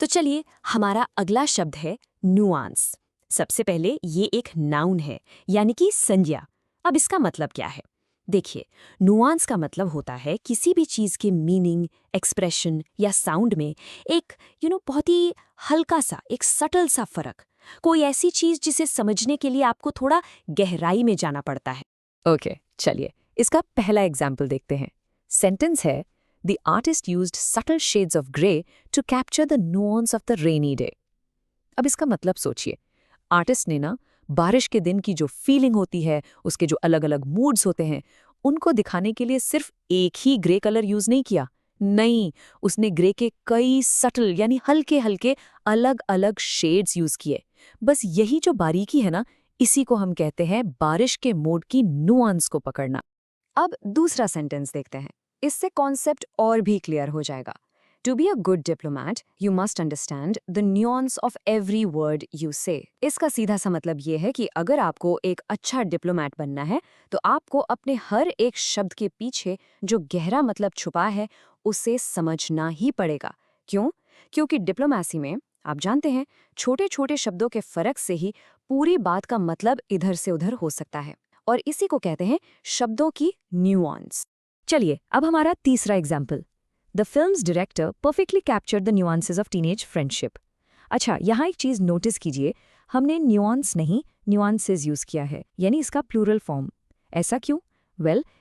तो चलिए, हमारा अगला शब्द है नुआंस। सबसे पहले ये एक नाउन है, यानी कि संज्ञा। अब इसका मतलब क्या है? देखिए, नुआंस का मतलब होता है किसी भी चीज़ के मीनिंग, एक्सप्रेशन या साउंड में एक बहुत ही हल्का सा, एक सटल सा फर्क। कोई ऐसी चीज़ जिसे समझने के लिए आपको थोड़ा गहराई में जाना पड़ता है। ओके, चलिए इसका पहला एग्जाम्पल देखते हैं। सेंटेंस है, the artist used subtle shades of grey to capture the nuance of the rainy day. अब इसका मतलब सोचिए, आर्टिस्ट ने ना बारिश के दिन की जो फीलिंग होती है, उसके जो अलग अलग मूड्स होते हैं, उनको दिखाने के लिए सिर्फ एक ही ग्रे कलर यूज नहीं किया। नहीं, उसने ग्रे के कई सटल यानी हल्के हल्के अलग अलग शेड्स यूज किए। बस यही जो बारीकी है ना, इसी को हम कहते हैं बारिश के मूड की नुआंस को पकड़ना। अब दूसरा सेंटेंस देखते हैं। इससे कॉन्सेप्ट और भी क्लियर हो जाएगा। To be a good diplomat you must understand the nuance of every word you say. इसका सीधा सा मतलब ये है कि अगर आपको एक अच्छा डिप्लोमैट बनना है तो आपको अपने हर एक शब्द के पीछे जो गहरा मतलब छुपा है उसे समझना ही पड़ेगा। क्यों? क्योंकि डिप्लोमेसी में आप जानते हैं, छोटे छोटे शब्दों के फर्क से ही पूरी बात का मतलब इधर से उधर हो सकता है, और इसी को कहते हैं शब्दों की न्यूआंस। चलिए, अब हमारा तीसरा example. The films director perfectly captured the nuances of teenage friendship. अच्छा, यहाँ एक चीज़ नोटिस कीजिए, हमने न्यूआंस नहीं न्यूआंसेस यूज़ किया है, यानी इसका प्लूरल फॉर्म। ऐसा क्यों?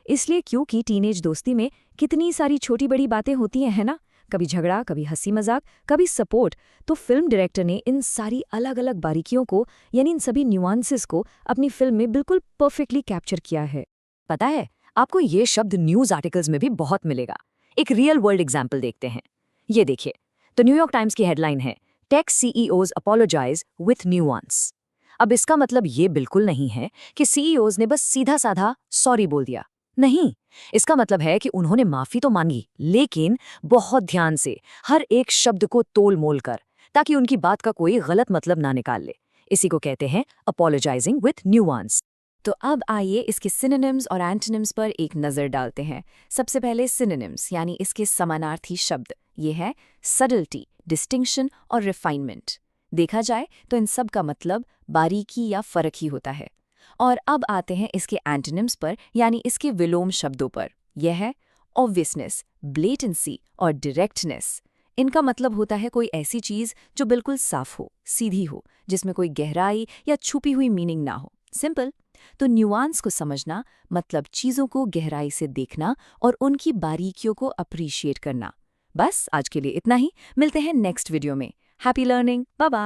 इसलिए क्योंकि टीनेज दोस्ती में कितनी सारी छोटी बड़ी बातें होती हैं, है ना? कभी झगड़ा, कभी हंसी मजाक, कभी सपोर्ट। तो फिल्म डायरेक्टर ने इन सारी अलग अलग बारीकियों को, यानी इन सभी न्यूआंसेस को अपनी फिल्म में बिल्कुल परफेक्टली कैप्चर किया है। पता है, आपको ये शब्द न्यूज आर्टिकल्स में भी बहुत मिलेगा। एक रियल वर्ल्ड एग्जाम्पल देखते हैं। ये देखिए, तो न्यूयॉर्क टाइम्स की हेडलाइन है, tech CEOs apologise with nuance. अब इसका मतलब ये बिल्कुल नहीं है कि सीईओज ने बस सीधा साधा सॉरी बोल दिया। नहीं, इसका मतलब है कि उन्होंने माफी तो मांगी, लेकिन बहुत ध्यान से, हर एक शब्द को तोल मोल कर, ताकि उनकी बात का कोई गलत मतलब ना निकाल ले। इसी को कहते हैं अपोलोजाइजिंग विथ न्यूआंस। तो अब आइए इसके सिनोनिम्स और एंटोनिम्स पर एक नज़र डालते हैं। सबसे पहले सिनोनिम्स यानी इसके समानार्थी शब्द। ये है सडल्टी, डिस्टिंक्शन और रिफाइनमेंट। देखा जाए तो इन सब का मतलब बारीकी या फर्क ही होता है। और अब आते हैं इसके एंटोनिम्स पर, यानी इसके विलोम शब्दों पर। यह है ऑब्वियसनेस, ब्लेटेंसी और डायरेक्टनेस। इनका मतलब होता है कोई ऐसी चीज़ जो बिल्कुल साफ हो, सीधी हो, जिसमें कोई गहराई या छुपी हुई मीनिंग ना हो। सिंपल। तो न्यूआंस को समझना मतलब चीज़ों को गहराई से देखना और उनकी बारीकियों को अप्रिशिएट करना। बस आज के लिए इतना ही। मिलते हैं नेक्स्ट वीडियो में। Happy learning. Bye bye.